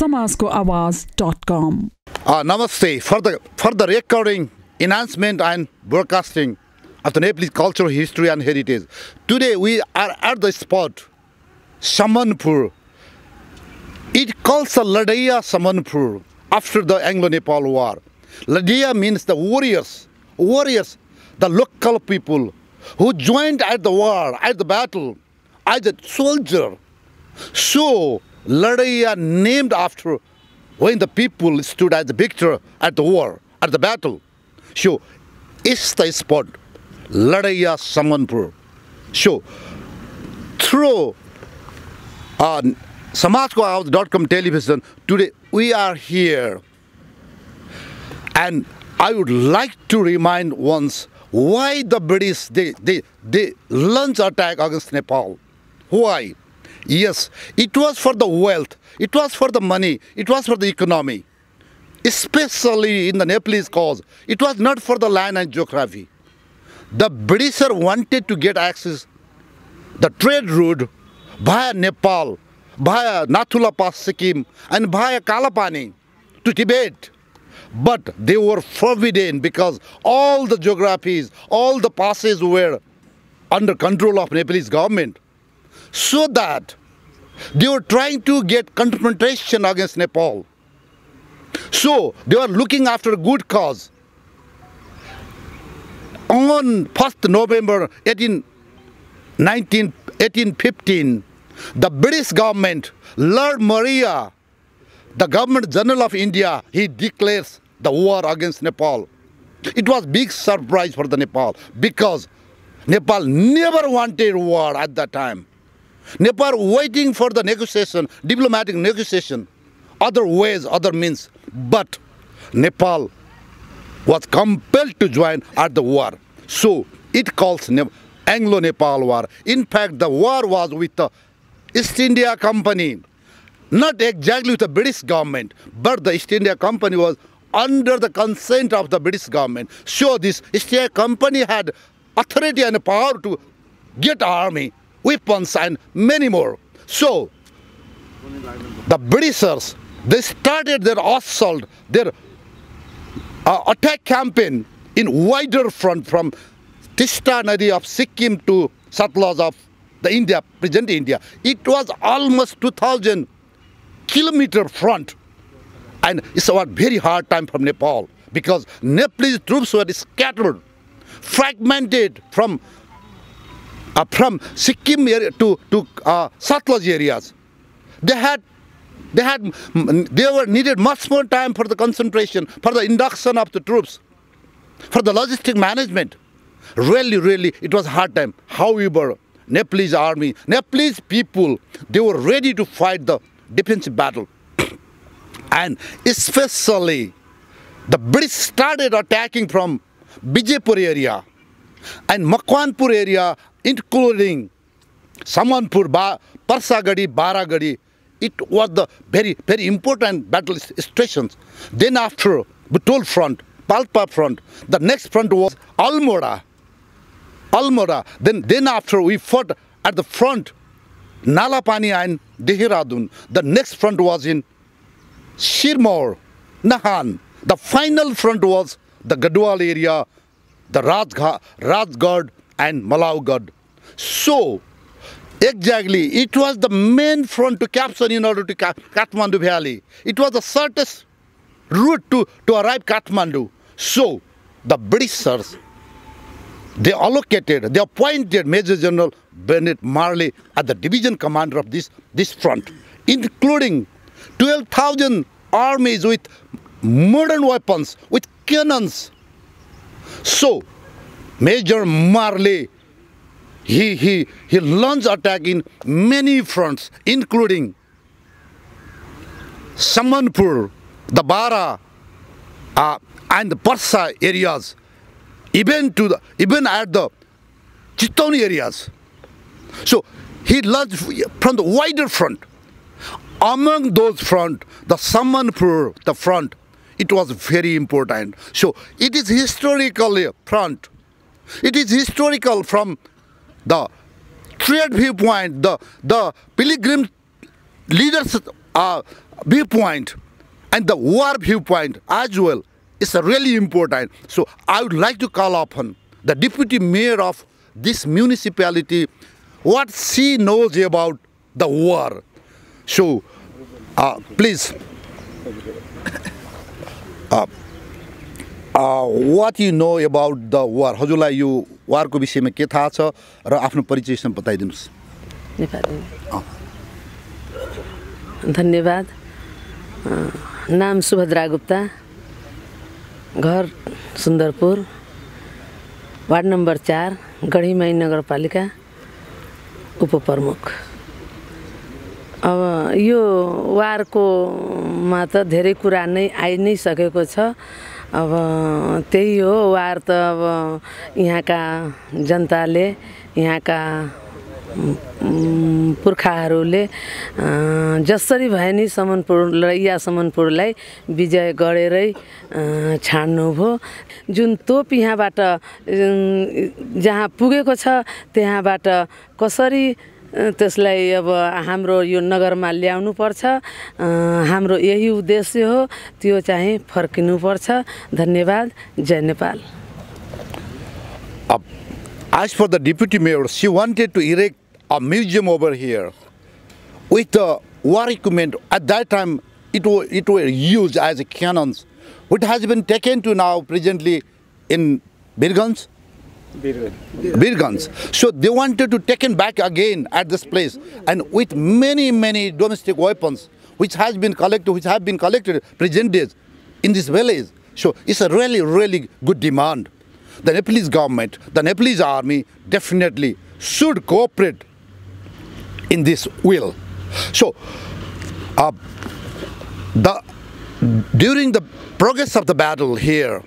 samajkoawaj.com. Namaste. For the recording, enhancement and broadcasting of the Nepalese cultural history and heritage. Today we are at the spot, Samanpur. It calls the Ladaiya Samanpur after the Anglo-Nepal War. Ladaiya means the warriors, the local people who joined at the war, at the battle, as a soldier. So Ladaiya named after when the people stood as the victor at the war, at the battle. So it's the spot, Ladaiya Samanpur. So through Samajkoawaj.com television, today we are here. And I would like to remind once why the British, they launched attack against Nepal. Why? Yes, it was for the wealth, it was for the money, it was for the economy. Especially in the Nepalese cause, it was not for the land and geography. The British wanted to get access, the trade route via Nepal, via Nathula Pass, Sikkim, and via Kalapani to Tibet. But they were forbidden because all the geographies, all the passes were under control of Nepalese government. So that they were trying to get confrontation against Nepal. So they were looking after a good cause. On 1st November 1815, the British government, Lord Maria, the Governor General of India, he declares the war against Nepal. It was big surprise for the Nepal because Nepal never wanted war at that time. Nepal waiting for the negotiation, diplomatic negotiation, other ways, other means. But Nepal was compelled to join at the war. So it calls Anglo-Nepal War. In fact, the war was with the East India Company. Not exactly with the British government, but the East India Company was under the consent of the British government. So this East India Company had authority and power to get army, weapons and many more. So the Britishers, they started their assault, their attack campaign in wider front from Tista Nadi of Sikkim to Satluj of the India, present India. It was almost 2,000 kilometer front, and it's a very hard time from Nepal because Nepalese troops were scattered, fragmented from Sikkim area to Satluj areas. They were needed much more time for the concentration, for the induction of the troops, for the logistic management. Really, it was a hard time. However, Nepalese army, Nepalese people, they were ready to fight the defensive battle. And especially, the British started attacking from Bijapur area and Makwanpur area, including Samanpur, Parsagadi, Baragadi. It was the very important battle stations. Then after Butol front, Palpa front, the next front was Almora. Then after we fought at the front, Nalapani and Dehradun. The next front was in Shirmaur, Nahan. The final front was the Gadwal area, the Rajgarh and Malawgarh. So, exactly, it was the main front to capture in order to Kathmandu Valley. It was the shortest route to arrive Kathmandu. So, the Britishers, they appointed Major General Bernard Marley as the division commander of this front, including 12,000 armies with modern weapons, with cannons. So, Major Marley, he launched attack in many fronts, including Samanpur, the Bara, and the Parsa areas, even at the Chittoni areas. So he launched from the wider front. Among those front, the Samanpur, the front, it was very important. So it is historically front. It is historical from the trade viewpoint. The pilgrim leaders viewpoint and the war viewpoint as well is really important. So I would like to call upon the deputy mayor of this municipality, what she knows about the war. So please, what you know about the war? हजुरलाई यो वारको विषयमा के थाहा छ र आफ्नो परिचयसँग बताइदिनुस्। धन्यवाद। नाम सुभद्रा गुप्ता, घर Sundarpur, ward number 4, Gadhimai नगरपालिका, उपप्रमुख। अब यो वारको मा त धेरै कुरा नै आइ नै सकेको छ। अब त्यही हो, वार त अब यहाँका जनताले, यहाँका पुर्खाहरूले जसरी भए नि समनपुरलाई या समनपुरलाई विजय गरेरै छाड्नुभयो। जुन तोप यहाँबाट जहाँ पुगेको छ त्यहाँबाट कसरी त्यसलाई अब हाम्रो यो नगरमा ल्याउनु पर्छ, हाम्रो यही उद्देश्य हो, त्यो चाहिँ फर्किनु पर्छ। धन्यवाद। जय Nepal. As for the deputy mayor, she wanted to erect a museum over here with the war equipment. At that time, it were used as cannons, which has been taken to now presently in Birgans. So they wanted to take it back again at this place, and with many domestic weapons which have been collected present days in this village. So it's a really good demand. The Nepalese government, the Nepalese army definitely should cooperate in this will. So during the progress of the battle here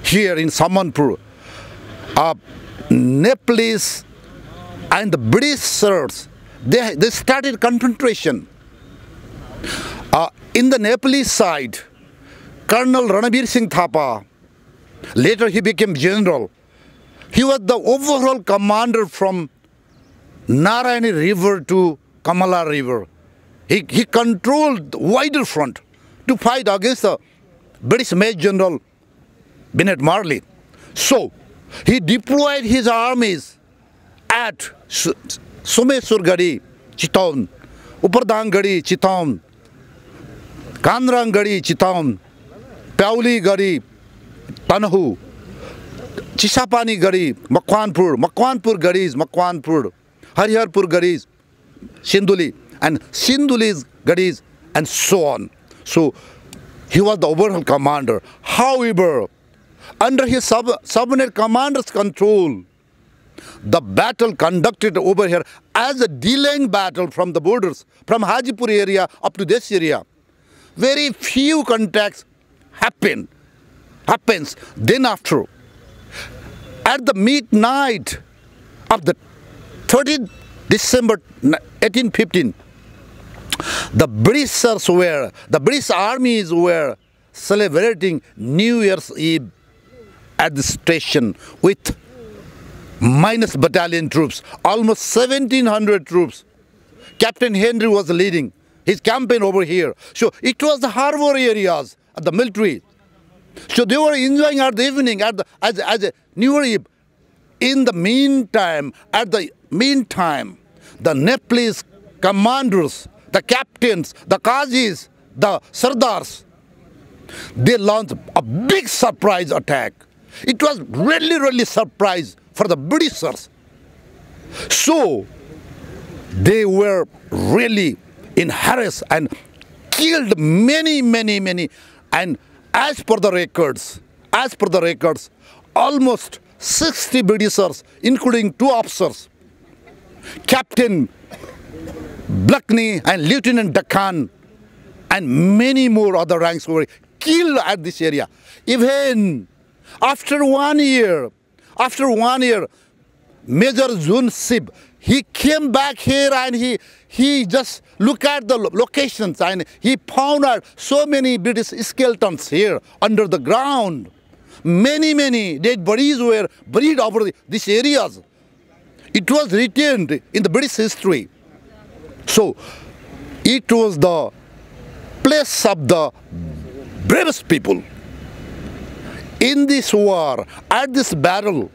in Samanpur, Nepalese and the Britishers, they started confrontation. In the Nepalese side, Colonel Ranabir Singh Thapa, later he became general. He was the overall commander from Narayani River to Kamala River. He controlled the wider front to fight against the British Major General Bennett Marley. So he deployed his armies at Somesurgadi, Chitaun, Upardangadi, Chitaun, Kandrangadi, Chitaun, Pauli Gadi, Tanahu, Chisapani Gadi, Makwanpur Gadis, Makwanpur, Hariharpur Gadis, Sinduli, and Sinduli's Gadis, and so on. So he was the overall commander. However, under his subordinate commander's control, the battle conducted over here as a delaying battle from the borders, from Hajipur area up to this area. Very few contacts happens. Then after, at the midnight of the 13th December 1815, the British armies were celebrating New Year's Eve at the station with minus battalion troops, almost 1,700 troops. Captain Henry was leading his campaign over here. So it was the harbor areas of the military. So they were enjoying at the evening as a New Year Eve. In the meantime, the Nepalese commanders, the captains, the Qazis, the Sardars, they launched a big surprise attack. It was really surprise for the Britishers. So they were really in harass and killed many. And as per the records, almost 60 Britishers, including 2 officers, Captain Blackney and Lieutenant Dakhan, and many more other ranks were killed at this area. Even after 1 year, Major Jun Sib, he came back here and he just looked at the locations and he found out so many British skeletons here under the ground. Many dead bodies were buried over these areas. It was written in the British history. So It was the place of the bravest people. In this war, at this battle,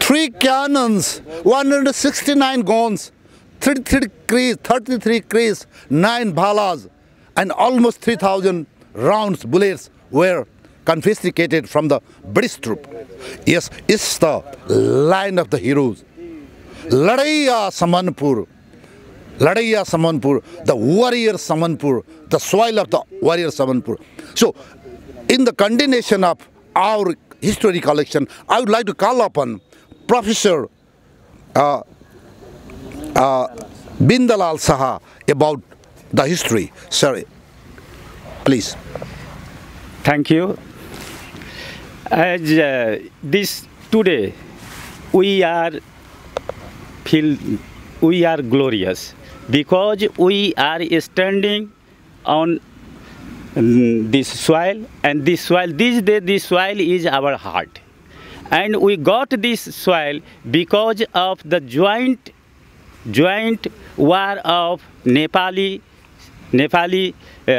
3 cannons, 169 guns, 33 crews, 9 bhalas, and almost 3,000 rounds, bullets were confiscated from the British troop. Yes, it's the line of the heroes. Ladaiya Samanpur, the warrior Samanpur, the soil of the warrior Samanpur. So, in the continuation of our history collection, I would like to call upon Professor Bindalal Saha about the history. Sir, please. Thank you. As this today, we are glorious because we are standing on this soil, and this soil, this soil is our heart, and we got this soil because of the joint war of Nepali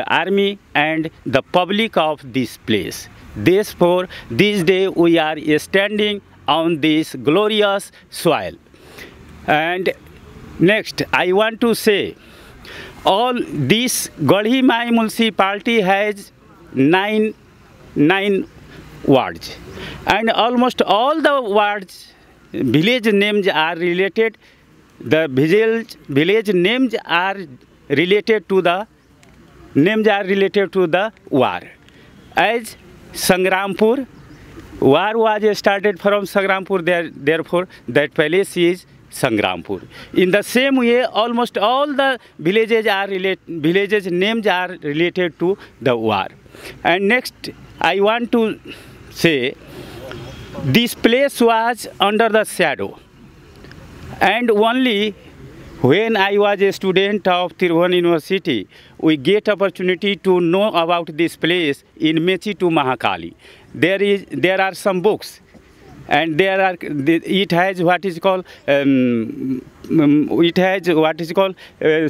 army and the public of this place. Therefore, this day we are standing on this glorious soil. And next, I want to say, all this Garhi Mai municipality has nine wards, and almost all the wards, village names are related. The village names are related to the war. As Sangrampur, war was started from Sangrampur. Therefore, that place is Sangrampur. In the same way, almost all the villages names are related to the war. And next, I want to say, this place was under the shadow, and only when I was a student of Tirubhavan University, we get opportunity to know about this place in Mechi to Mahakali. There are some books, and it has what is called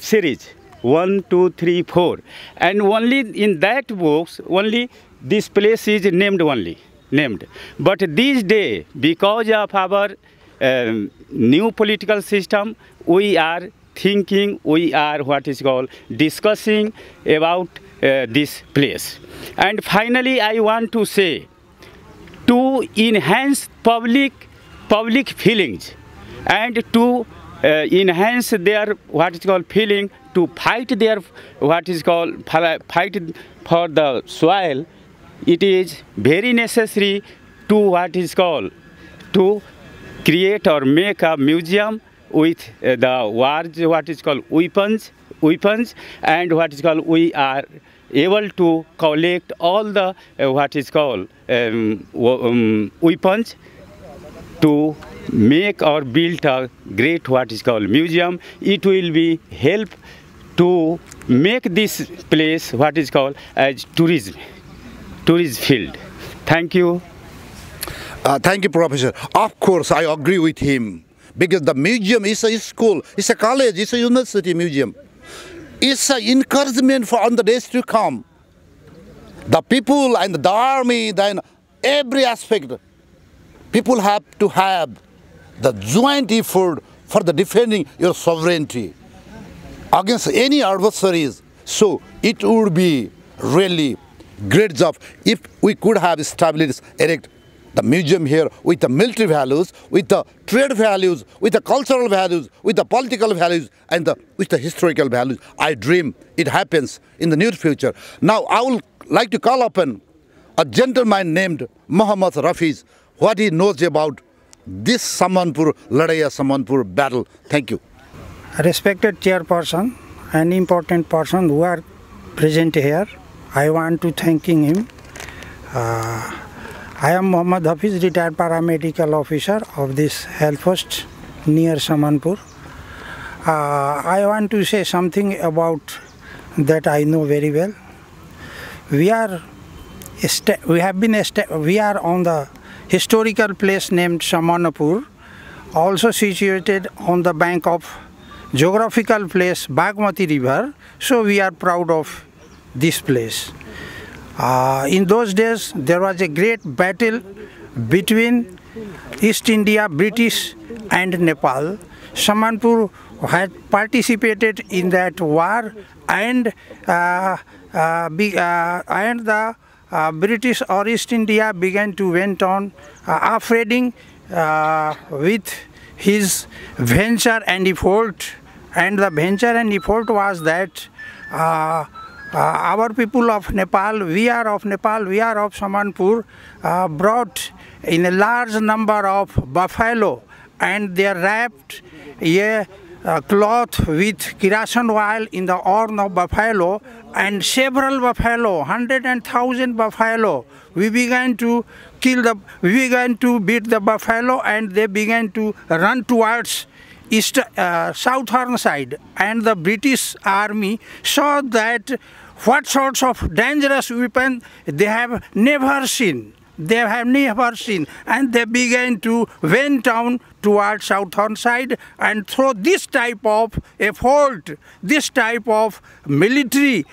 series 1, 2, 3, 4, and only in that books only this place is named. But this day, because of our new political system, we are thinking, we are discussing about this place. And finally, I want to say, to enhance public feelings and to enhance their feeling to fight their fight for the soil, it is very necessary to to create or make a museum with the wars, weapons, and we are able to collect all the weapons to make or build a great museum. It will be help to make this place as tourism field. Thank you. Thank you, Professor. Of course, I agree with him, because the museum is a school, it's a college, it's a university museum. It's an encouragement for on the days to come. The people and the army, then every aspect, people have to have the joint effort for the defending your sovereignty against any adversaries. So it would be really great job if we could have established, erect the museum here with the military values, with the trade values, with the cultural values, with the political values, and with the historical values. I dream it happens in the near future. Now I would like to call upon a gentleman named Mohammed Rafi, what he knows about this Samanpur, Ladaiya Samanpur battle. Thank you. Respected chairperson and important person who are present here, I want to thanking him. I am Mohammed Rafi, retired paramedical officer of this health post near Samanpur. I want to say something about that I know very well. We are on the historical place named Samanpur, also situated on the bank of geographical place, Bagmati River. So we are proud of this place. In those days, there was a great battle between East India, British and Nepal. Samanpur had participated in that war, and the British or East India began to went on upgrading with his venture and effort. And the venture and effort was that our people of Nepal, we are of Samanpur, brought in a large number of buffalo, and they wrapped a cloth with kerosene oil in the horn of buffalo, and several buffalo, 100,000 buffalo. We began to beat the buffalo, and they began to run towards southern side. And the British army saw that what sorts of dangerous weapon they have never seen. And they began to went down towards southern side, and through this type of effort, this type of military,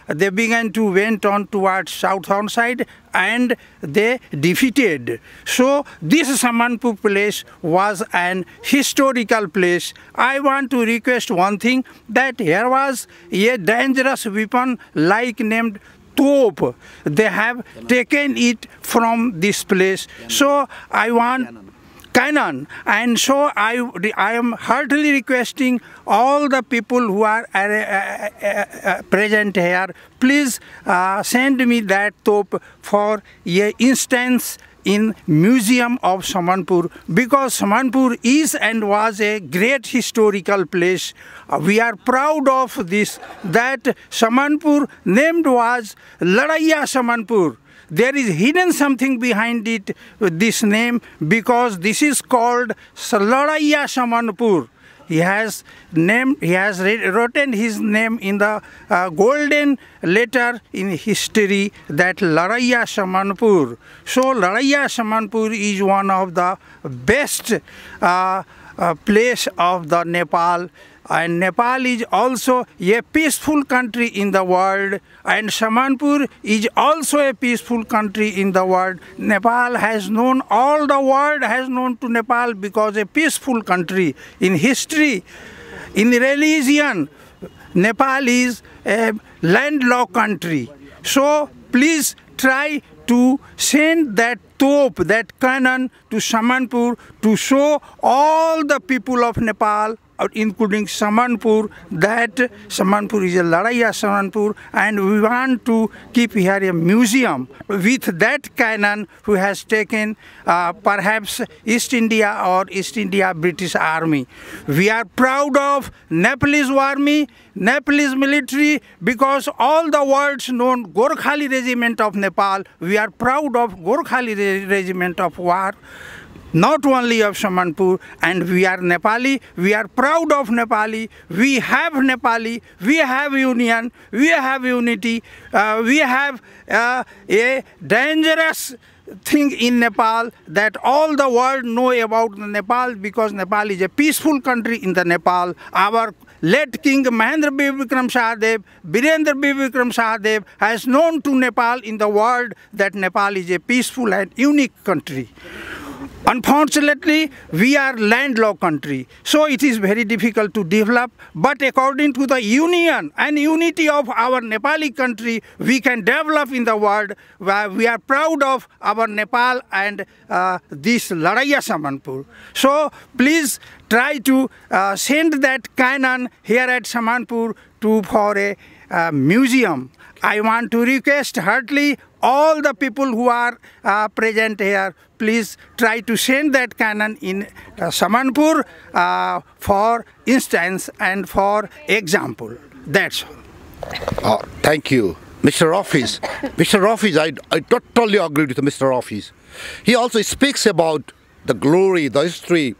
they began to went on towards southern side, and they defeated. So this Samanpur place was an historical place. I want to request one thing, that here was a dangerous weapon like named Top. They have taken it from this place. So I want cannon, and so I am heartily requesting all the people who are present here, please send me that top for a instance in Museum of Samanpur, because Samanpur is and was a great historical place. We are proud of this, that Samanpur named was Ladaiya Samanpur. There is hidden something behind it, this name, because this is called Ladaiya Samanpur. He has written his name in the golden letter in history, that Ladaiya Samanpur. So Ladaiya Samanpur is one of the best place of the Nepal. And Nepal is also a peaceful country in the world, and Samanpur is also a peaceful country in the world. Nepal has known, all the world has known to Nepal because a peaceful country. In history, in religion, Nepal is a landlocked country. So please try to send that top, that cannon to Samanpur, to show all the people of Nepal, including Samanpur, that Samanpur is a Ladaiya Samanpur, and we want to keep here a museum with that cannon who has taken perhaps East India or East India British Army. We are proud of Nepalese army, Nepalese military, because all the world's known Gorkhali Regiment of Nepal. We are proud of Gorkhali Regiment of War, not only of Samanpur, and we are Nepali, we are proud of Nepali, we have Nepali, we have union, we have unity, we have a dangerous thing in Nepal, that all the world know about Nepal, because Nepal is a peaceful country in the Nepal. Our late King Mahendra Vikram Sahadev, Birendra Vikram Sahadev has known to Nepal in the world that Nepal is a peaceful and unique country. Unfortunately, we are landlocked country, so it is very difficult to develop, but according to the union and unity of our Nepali country, we can develop in the world. We are proud of our Nepal and this Ladaiya Samanpur. So please try to send that cannon here at Samanpur for a museum. I want to request heartily all the people who are present here, please try to send that cannon in Samanpur for instance and for example. That's all. Thank you. Mr. Rafi, I totally agree with Mr. Rafi. He also speaks about the glory, the history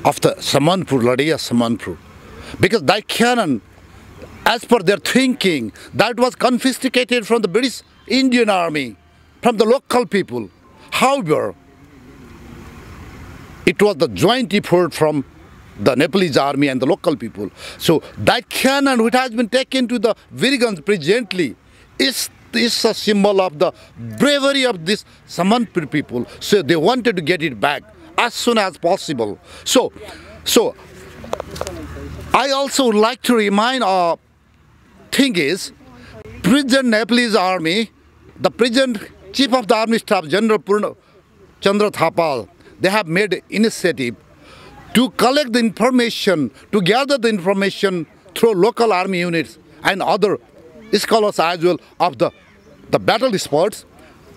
of the Samanpur, Ladaiya Samanpur, because that cannon, as per their thinking, that was confiscated from the British Indian Army, from the local people. However, it was the joint effort from the Nepalese army and the local people. So that cannon which has been taken to the Virigans presently is a symbol of the bravery of this Samanpur people. So they wanted to get it back as soon as possible. So I also would like to remind thing is, present Nepalese army, the present Chief of the Army Staff, General Chandra Thapal, they have made initiative to collect the information, to gather the information through local army units and other scholars as well of the battle sports,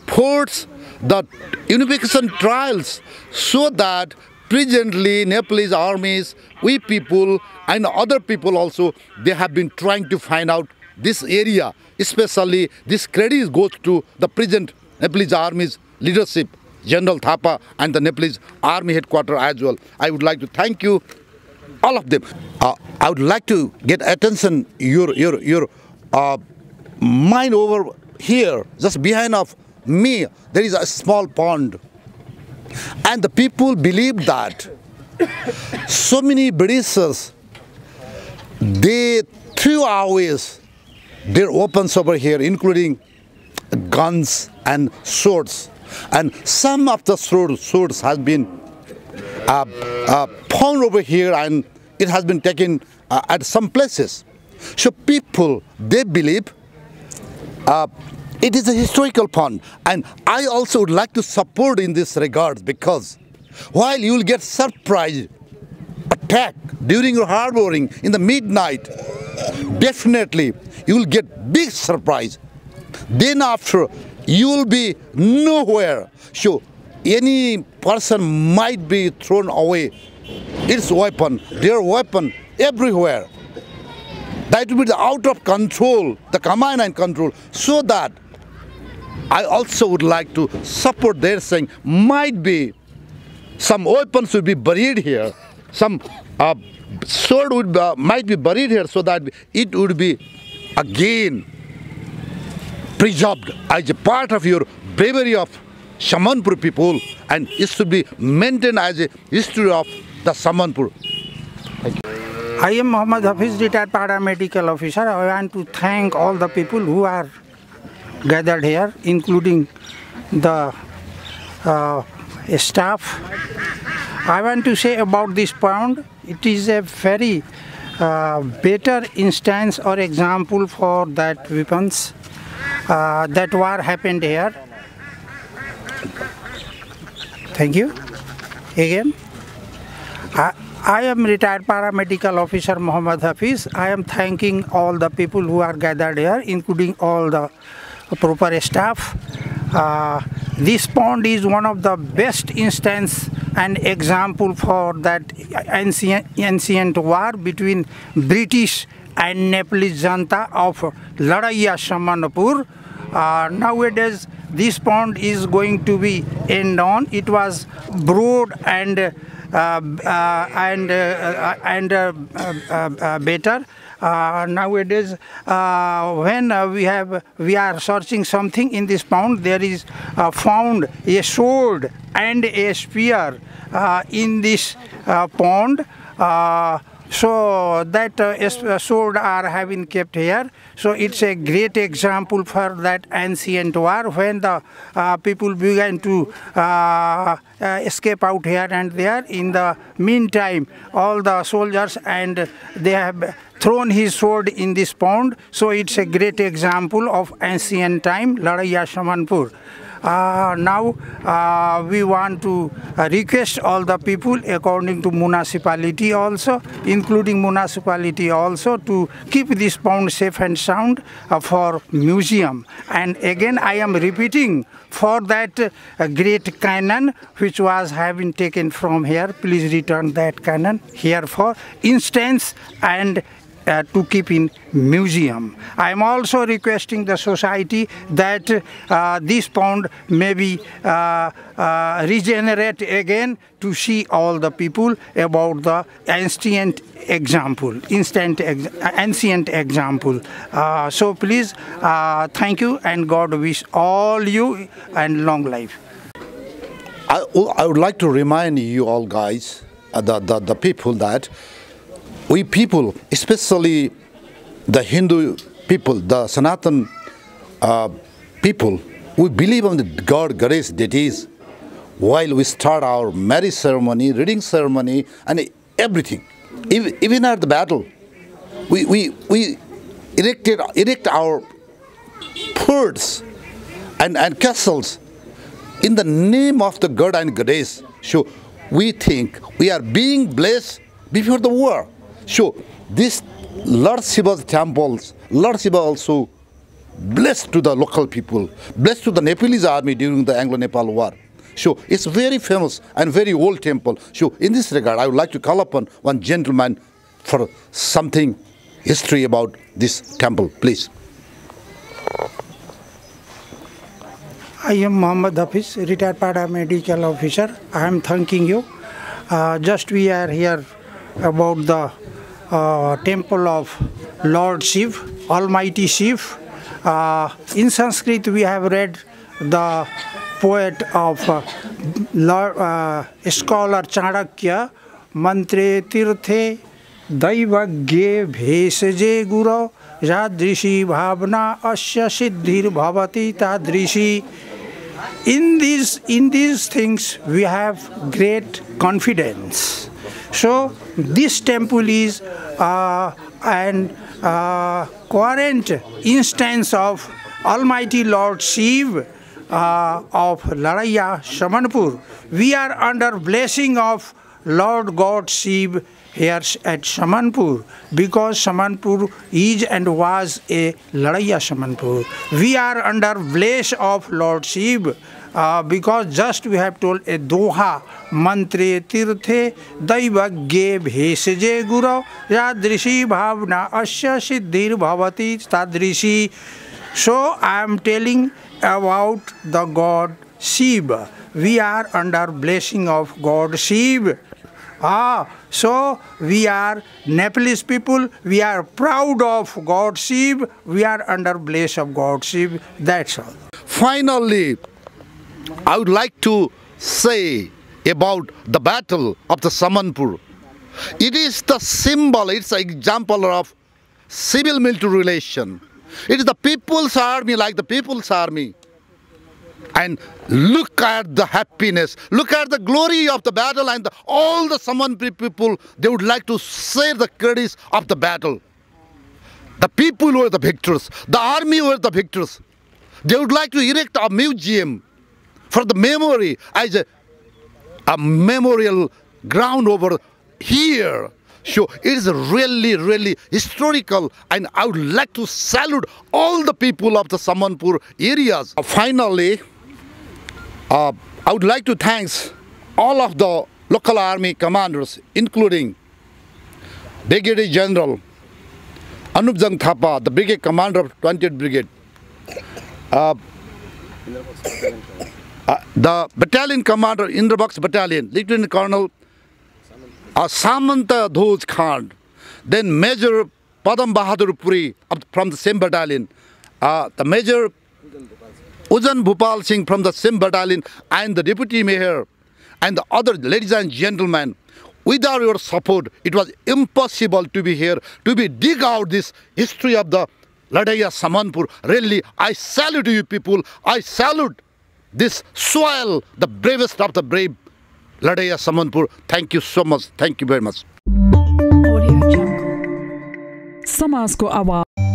forts, the unification trials, so that presently Nepalese armies, we people and other people also, they have been trying to find out this area. Especially this credit goes to the present Nepalese army's leadership, General Thapa and the Nepalese army headquarters as well. I would like to thank you, all of them. I would like to get attention, your mind over here, just behind of me, there is a small pond. And the people believe that so many Britishers, they threw away their weapons over here, including guns and swords. And some of the swords has been found over here, and it has been taken at some places. So people, they believe it is a historical pond, and I also would like to support in this regard, because while you will get surprise attack during your harboring in the midnight, definitely you will get big surprise. Then after, you will be nowhere. So any person might be thrown away its weapon, their weapon everywhere. That will be out of control, the command and control, so that I also would like to support their saying, might be some weapons will be buried here, some sword might be buried here, so that it would be again preserved as a part of your bravery of Samanpur people, and it should be maintained as a history of the Samanpur. Thank you. I am Mohammed Rafi, retired paramedical officer. I want to thank all the people who are gathered here, including the staff. I want to say about this pond, it is a very better instance or example for that weapons that war happened here. Thank you. Again, I am retired paramedical officer Mohammed Hafiz. I am thanking all the people who are gathered here, including all the proper staff. This pond is one of the best instance and example for that ancient war between British and Nepalese Janta of Ladaiya Samanpur. Nowadays, this pond is going to be end on. It was broad and better. Nowadays, when we are searching something in this pond, there is found a sword and a spear in this pond. So that sword are having kept here. So it's a great example for that ancient war, when the people began to escape out here and there. In the meantime, all the soldiers, and they have thrown his sword in this pond. So it's a great example of ancient time, Ladaiya Samanpur. Now we want to request all the people, according to municipality also, including municipality also, to keep this pond safe and sound for museum. And again, I am repeating, for that great cannon which was having taken from here, please return that cannon here for instance and to keep in museum. I am also requesting the society that this pond may be regenerate again, to see all the people about the ancient example, ancient example. So please, thank you, and God wish all you and long life. I would like to remind you all guys the people that we people, especially the Hindu people, the Sanatan people, we believe on the God, Goddess, deities. While we start our marriage ceremony, reading ceremony, and everything, even at the battle, we erect our forts and castles in the name of the God and Goddess. So we think we are being blessed before the war. So this Lord Shiva's temples, Lord Shiva also blessed to the local people, blessed to the Nepalese army during the Anglo-Nepal war. So it's very famous and very old temple. So in this regard, I would like to call upon one gentleman for something history about this temple, please. I am Mohammed Rafi, retired paramedical officer. I am thanking you. Just we are here about the temple of Lord Shiv, Almighty Shiv. In Sanskrit, we have read the poet of scholar Chanakya, Mantre Tirthe Daivagye Bhesaje Guru Yadrishi Bhavna Asya Siddhir Bhavati Tadrishi. In these things we have great confidence. So this temple is an current instance of Almighty Lord Shiv of Ladaiya, Samanpur. We are under blessing of Lord God Shiv here at Samanpur, because Samanpur is and was a Ladaiya Samanpur. We are under bless of Lord Shiv because just we have told a doha, mantre tirthe daivagye bhesaje guru yadrishi bhavna asya siddhir bhavati tadrishi. So I am telling about the God Shiva. We are under blessing of God Shiva. So we are Nepalese people, we are proud of God Shiva, we are under bless of God Shiva, that's all. Finally, I would like to say about the battle of the Samanpur. It is the symbol, it's an example of civil-military relation. It is the people's army like the people's army. And look at the happiness, look at the glory of the battle, and all the Samanpur people, they would like to share the credits of the battle. The people were the victors, the army were the victors. They would like to erect a museum for the memory as a memorial ground over here. So it is really, really historical, and I would like to salute all the people of the Samanpur areas. Finally, I would like to thank all of the local army commanders, including Brigadier General Anupjang Thapa, the brigade commander of 20th Brigade, the battalion commander, Indrabox Battalion, Lieutenant Colonel Samanta Dhoj Khan, then Major Padam Bahadur Puri from the same battalion, the Major Ujan Bhupal Singh from the same battalion, and the Deputy Mayor, and the other ladies and gentlemen. Without your support, it was impossible to be here, to dig out this history of the Ladaiya Samanpur. Really, I salute you people. I salute this soil, the bravest of the brave Ladaiya Samanpur. Thank you so much. Thank you very much. समाजको आवाज